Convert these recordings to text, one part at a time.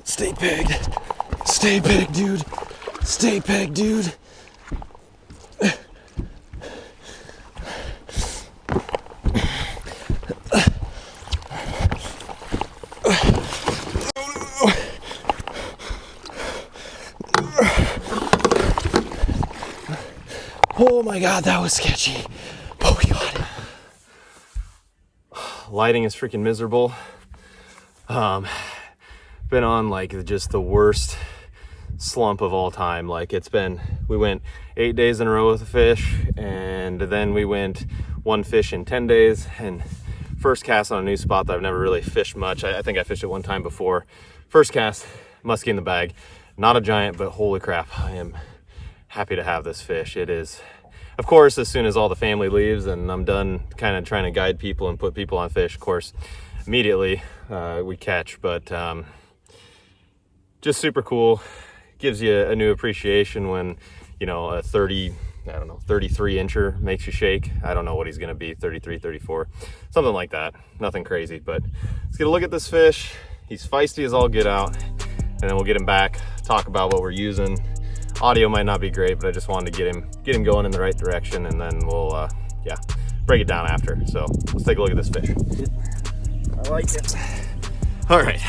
Stay pegged. Stay pegged, dude. Stay pegged, dude. Oh my God, that was sketchy. Oh my God. Lighting is freaking miserable. Been on like just the worst slump of all time. Like we went 8 days in a row with a fish, and then we went one fish in 10 days, and first cast on a new spot that I've never really fished much. I think I fished it one time before. First cast, muskie in the bag. Not a giant, but holy crap, I am happy to have this fish. It is, of course, as soon as all the family leaves and I'm done kind of trying to guide people and put people on fish, of course, immediately we catch. But just super cool. Gives you a new appreciation when, you know, a 33 incher makes you shake. I don't know what he's gonna be, 33, 34, something like that. Nothing crazy, but let's get a look at this fish. He's feisty as all get out, and then we'll get him back, talk about what we're using. Audio might not be great, but I just wanted to get him going in the right direction, and then we'll break it down after. So let's take a look at this fish. I like it. All right.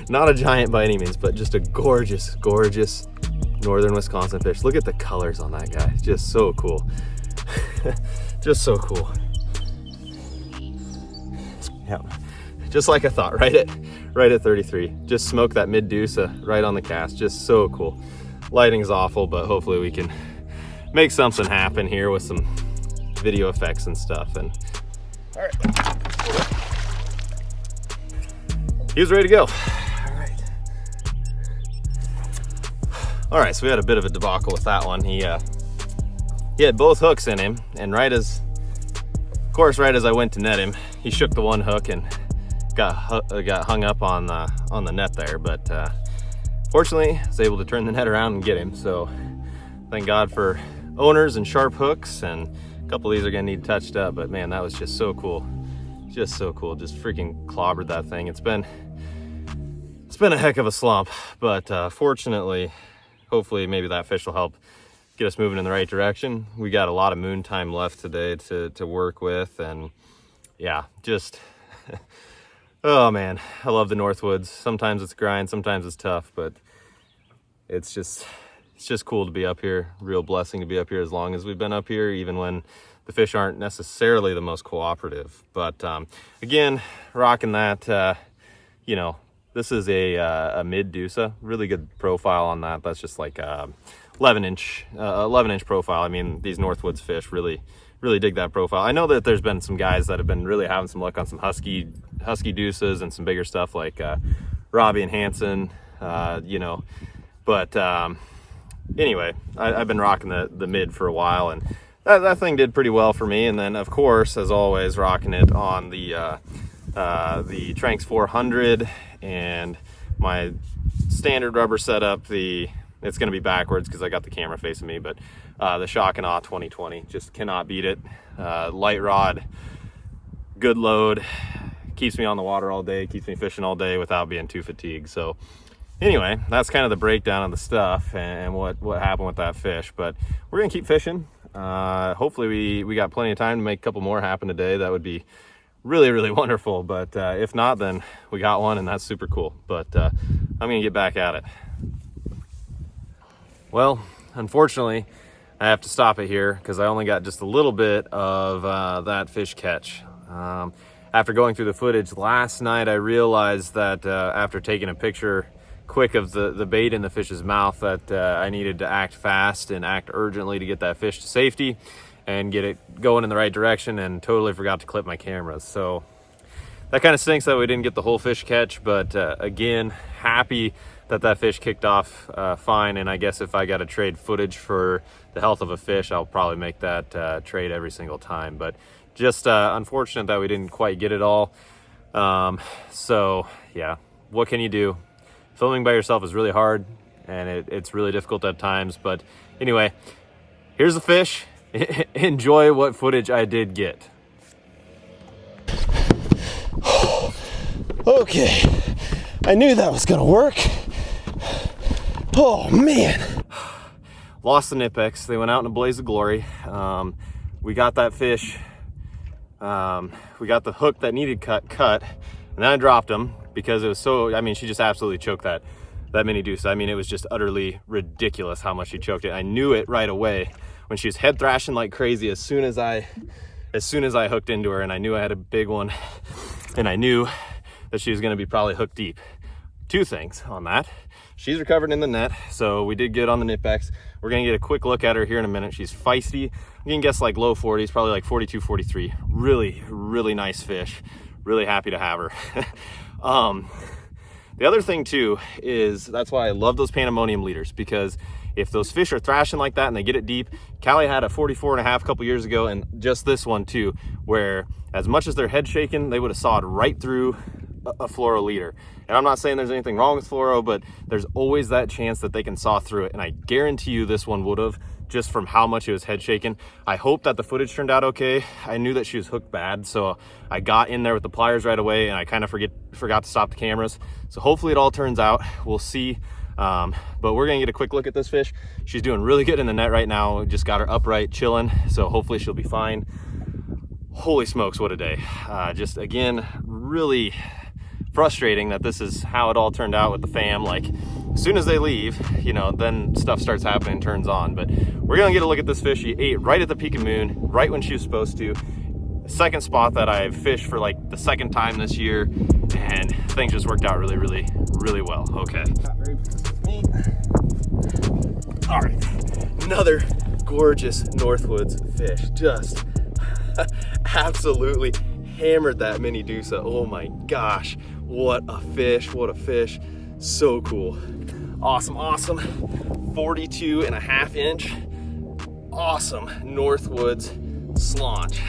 Not a giant by any means, but just a gorgeous, gorgeous northern Wisconsin fish. Look at the colors on that guy. Just so cool. Just so cool. Yeah, just like I thought, right at 33. Just smoked that MID-MEDUSSA right on the cast. Just so cool. Lighting's awful, but hopefully we can make something happen here with some video effects and stuff. And all right, he was ready to go. All right, so we had a bit of a debacle with that one. He had both hooks in him, and right as I went to net him, he shook the one hook and got hung up on the net there. But fortunately, I was able to turn the net around and get him. So thank God for owners and sharp hooks, and a couple of these are gonna need touched up. But man, that was just so cool. Just so cool. Just freaking clobbered that thing. It's been a heck of a slump, but fortunately, hopefully maybe that fish will help get us moving in the right direction. We got a lot of moon time left today to work with, and yeah, just oh man, I love the Northwoods. Sometimes it's grind, sometimes it's tough, but it's just cool to be up here. Real blessing to be up here as long as we've been up here, even when the fish aren't necessarily the most cooperative. But again, rocking that, you know, this is a MID-MEDUSSA, really good profile on that. That's just like 11 inch profile. I mean, these Northwoods fish really dig that profile. I know that there's been some guys that have been really having some luck on some husky deuces and some bigger stuff like Robbie and Hansen, you know. But anyway, I've been rocking the mid for a while, and that thing did pretty well for me. And then of course, as always, rocking it on the Tranx 400 and my standard rubber setup. It's going to be backwards because I got the camera facing me, but the Shock and Awe 2020, just cannot beat it. Light rod, good load, keeps me on the water all day, keeps me fishing all day without being too fatigued. So anyway, that's kind of the breakdown of the stuff and what happened with that fish. But we're gonna keep fishing. Hopefully we got plenty of time to make a couple more happen today. That would be really wonderful. But if not, then we got one, and that's super cool. But I'm gonna get back at it. Well, unfortunately, I have to stop it here because I only got just a little bit of that fish catch. After going through the footage last night, I realized that after taking a picture quick of the bait in the fish's mouth, that I needed to act fast and act urgently to get that fish to safety and get it going in the right direction, and totally forgot to clip my cameras. So that kind of stinks that we didn't get the whole fish catch, but again, happy that fish kicked off fine. And I guess if I got to trade footage for the health of a fish, I'll probably make that trade every single time. But just unfortunate that we didn't quite get it all. So yeah, what can you do? Filming by yourself is really hard, and it's really difficult at times. But anyway, here's the fish. Enjoy what footage I did get. Okay, I knew that was gonna work. Oh man. Lost the Knipex. They went out in a blaze of glory. We got that fish. We got the hook that needed cut, and then I dropped him because it was so, I mean, she just absolutely choked that MID-MEDUSSA. I mean, it was just utterly ridiculous how much she choked it. I knew it right away when she was head thrashing like crazy as soon as I hooked into her, and I knew I had a big one, and I knew that she was gonna be probably hooked deep. Two things on that. She's recovered in the net, so we did good on the Knipex. We're gonna get a quick look at her here in a minute. She's feisty. You can guess like low 40s, probably like 42, 43. Really, really nice fish. Really happy to have her. The other thing too is, that's why I love those Pandemonium leaders, because if those fish are thrashing like that and they get it deep, Callie had a 44 and a half a couple years ago, and just this one too, where as much as their head shaking, they would have sawed right through a fluoro leader. And I'm not saying there's anything wrong with fluoro, but there's always that chance that they can saw through it. And I guarantee you this one would have, just from how much it was head shaking. I hope that the footage turned out okay. I knew that she was hooked bad, so I got in there with the pliers right away, and I kind of forgot to stop the cameras. So hopefully it all turns out. We'll see. But we're gonna get a quick look at this fish. She's doing really good in the net right now. Just got her upright, chilling. So hopefully she'll be fine. Holy smokes, what a day. Just again, really frustrating that this is how it all turned out with the fam. Like, as soon as they leave, you know, then stuff starts happening, turns on. But we're gonna get a look at this fish. She ate right at the peak of moon, right when she was supposed to. Second spot that I've fished for like the second time this year, and things just worked out really, really, really well. Okay. Not very pleased with me. All right, another gorgeous Northwoods fish. Just absolutely hammered that MID-MEDUSSA. Oh my gosh, what a fish, what a fish. So cool. Awesome, awesome. 42 and a half inch. Awesome Northwoods slaunch.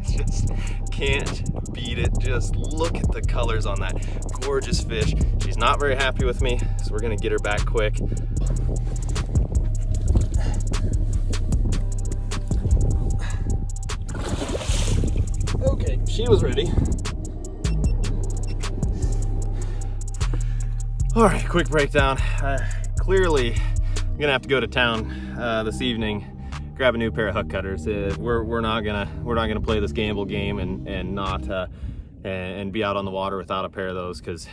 Just can't beat it. Just look at the colors on that gorgeous fish. She's not very happy with me, so we're gonna get her back quick. Okay, she was ready. All right, quick breakdown. Clearly, I'm gonna have to go to town this evening, grab a new pair of hook cutters. We're not gonna play this gamble game and not and be out on the water without a pair of those, because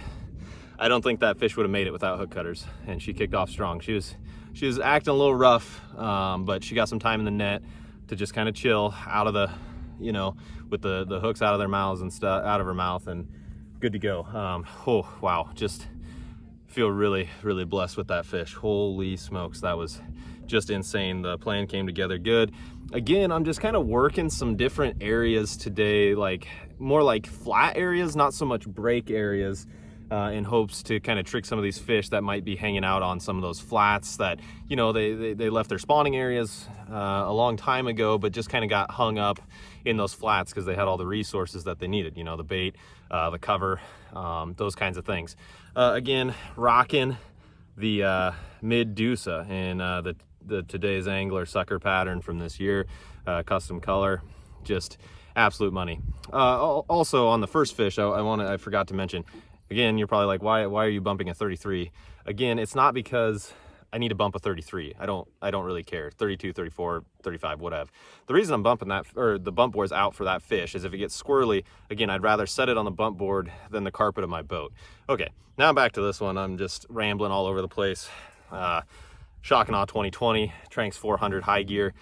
I don't think that fish would have made it without hook cutters. And she kicked off strong. She was acting a little rough, but she got some time in the net to just kind of chill out of the, you know, with the hooks out of their mouths and stuff, out of her mouth, and good to go. Oh wow, just feel really, really blessed with that fish. Holy smokes, that was just insane. The plan came together good. Again, I'm just kind of working some different areas today, like more like flat areas, not so much break areas, in hopes to kind of trick some of these fish that might be hanging out on some of those flats that, you know, they left their spawning areas a long time ago, but just kind of got hung up in those flats because they had all the resources that they needed, you know, the bait, the cover, those kinds of things. Again, rocking the MID-MEDUSSA in the today's angler sucker pattern from this year, custom color, just absolute money. Also on the first fish, I forgot to mention, again, you're probably like, why are you bumping a 33? Again, it's not because I need to bump a 33. I don't really care. 32, 34, 35, whatever. The reason I'm bumping that, or the bump board's out for that fish, is if it gets squirrely, again, I'd rather set it on the bump board than the carpet of my boat. Okay, now back to this one. I'm just rambling all over the place. Shock and Awe 2020, Tranks 400 high gear.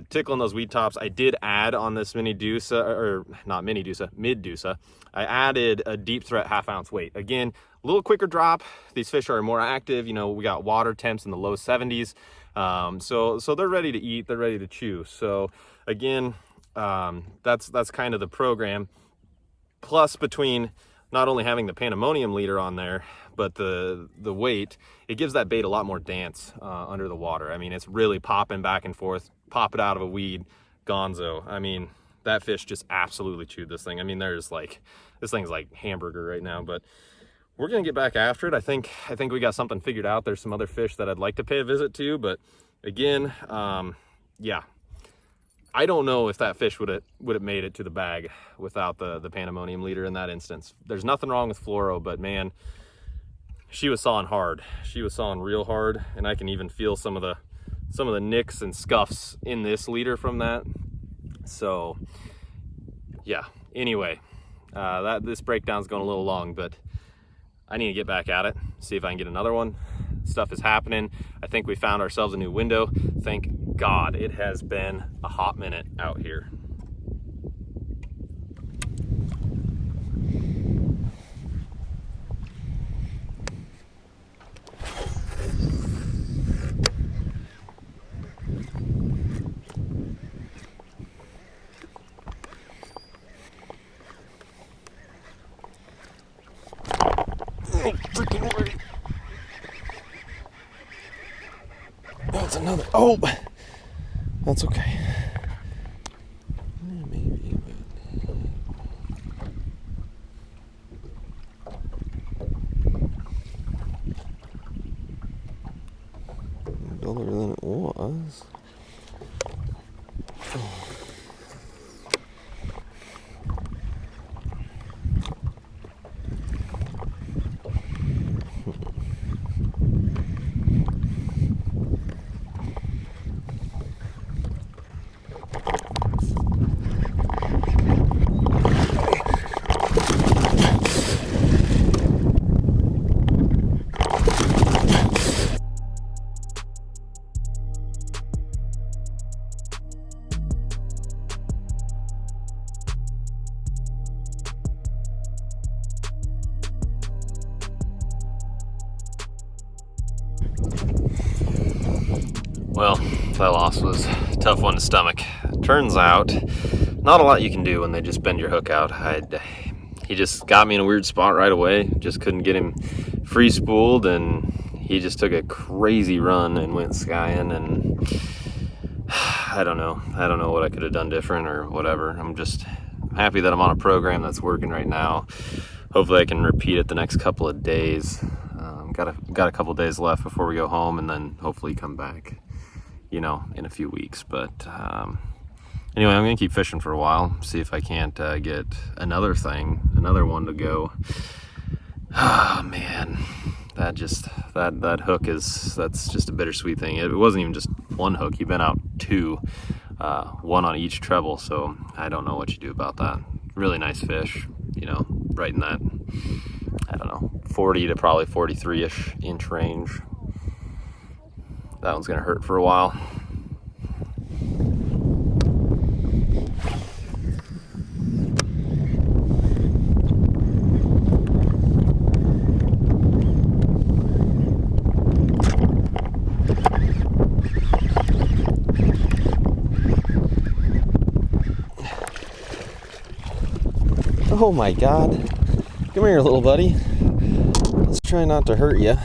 Tickling those weed tops. I did add on this MID-MEDUSSA, or not MID-MEDUSSA, MID-MEDUSSA, I added a deep threat 1/2 ounce weight. Again, a little quicker drop. These fish are more active. You know, we got water temps in the low 70s. So they're ready to eat, they're ready to chew. So again, that's kind of the program. Plus, between not only having the Pandemonium leader on there, but the weight, it gives that bait a lot more dance under the water. I mean, it's really popping back and forth, pop it out of a weed, gonzo. I mean, that fish just absolutely chewed this thing. I mean, this thing's like hamburger right now, but we're gonna get back after it. I think we got something figured out. There's some other fish that I'd like to pay a visit to, but again, yeah, I don't know if that fish would have made it to the bag without the Pandemonium leader in that instance. There's nothing wrong with fluoro, but man, she was sawing hard. She was sawing real hard, and I can even feel some of the nicks and scuffs in this leader from that. So yeah, anyway, this breakdown's going a little long, but I need to get back at it, see if I can get another one. Stuff is happening. I think we found ourselves a new window. Thank God. It has been a hot minute out here. Oh, freaking wordy. That's another. Oh, that's okay. Yeah, maybe, but duller than it was. Well, that loss was a tough one to stomach. Turns out, not a lot you can do when they just bend your hook out. He just got me in a weird spot right away. Just couldn't get him free spooled, and he just took a crazy run and went skying, and I don't know what I could have done different or whatever. I'm just happy that I'm on a program that's working right now. Hopefully I can repeat it the next couple of days. Got a couple days left before we go home, and then hopefully come back, in a few weeks. But anyway, I'm gonna keep fishing for a while, see if I can't get another one to go. Oh man, that hook that's just a bittersweet thing. It wasn't even just one hook. He bent out two, one on each treble, so I don't know what you do about that. Really nice fish, right in that, I don't know, 40 to probably 43-ish inch range. That one's gonna hurt for a while. Oh my God. Come here, little buddy. Let's try not to hurt you.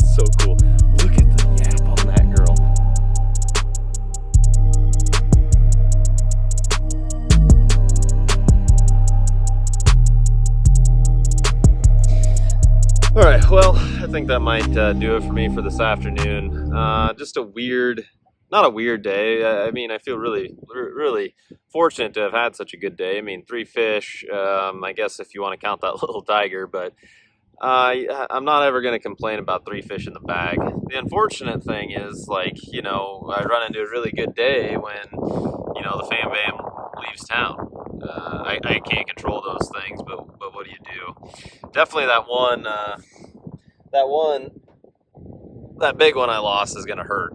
So cool. Look at the yap on that girl. All right, well, I think that might do it for me for this afternoon. Just not a weird day. I mean, I feel really fortunate to have had such a good day. I mean, 3 fish, I guess if you want to count that little tiger, but I'm not ever going to complain about 3 fish in the bag. The unfortunate thing is, I run into a really good day when, the fan bam leaves town. I can't control those things, but what do you do? Definitely that big one I lost is gonna hurt.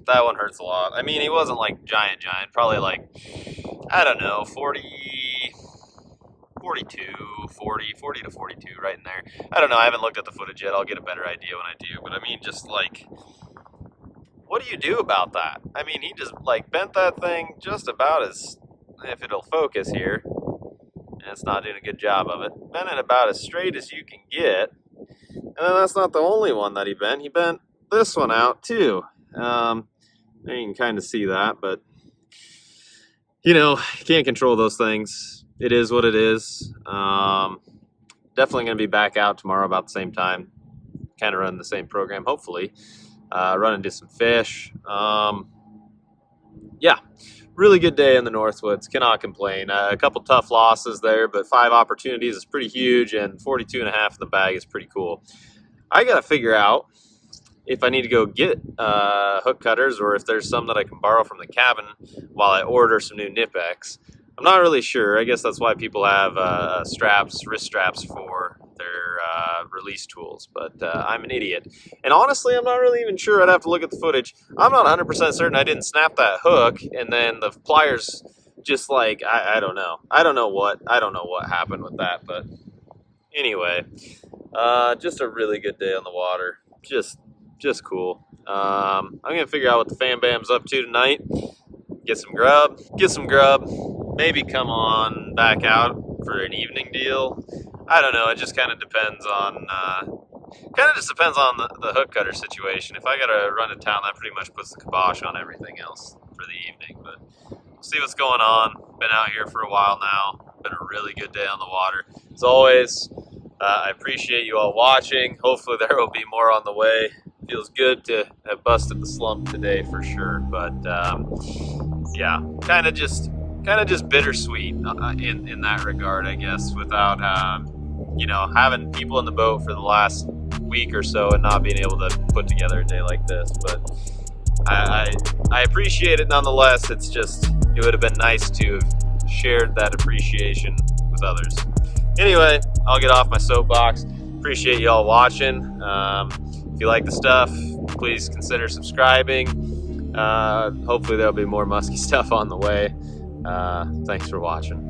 That one hurts a lot. I mean, he wasn't like giant, probably like, I don't know, 40 to 42, right in there. I don't know, I haven't looked at the footage yet. I'll get a better idea when I do, but I mean, just what do you do about that? I mean, he just bent that thing just about as, if it'll focus here, and it's not doing a good job of it, bent it about as straight as you can get. And then that's not the only one that he bent this one out too. There you can kind of see that, but you can't control those things. it is what it is. Definitely going to be back out tomorrow about the same time, kind of running the same program, hopefully. Run into some fish. Yeah, really good day in the Northwoods. Cannot complain. A couple tough losses there, but 5 opportunities is pretty huge, and 42.5 in the bag is pretty cool. I got to figure out if I need to go get hook cutters or if there's some that I can borrow from the cabin while I order some new Nipex. I'm not really sure. I guess that's why people have wrist straps for their release tools, but I'm an idiot. And honestly, I'm not really even sure. I'd have to look at the footage. I'm not 100% certain I didn't snap that hook and then the pliers just like, I don't know. I don't know what happened with that, but anyway, just a really good day on the water. Just cool. I'm gonna figure out what the Fam Bam's up to tonight. Get some grub, maybe come on back out for an evening deal. I don't know. It just kind of depends on the hook cutter situation. If I gotta run to town, that pretty much puts the kibosh on everything else for the evening. But we'll see what's going on. Been out here for a while now. Been a really good day on the water. As always, I appreciate you all watching. Hopefully there will be more on the way. Feels good to have busted the slump today for sure. But yeah, kind of just bittersweet in that regard, I guess, without having people in the boat for the last week or so and not being able to put together a day like this. But I appreciate it nonetheless. It would have been nice to have shared that appreciation with others. Anyway, I'll get off my soapbox. Appreciate y'all watching. If you like the stuff, please consider subscribing. Hopefully there'll be more musky stuff on the way. Thanks for watching.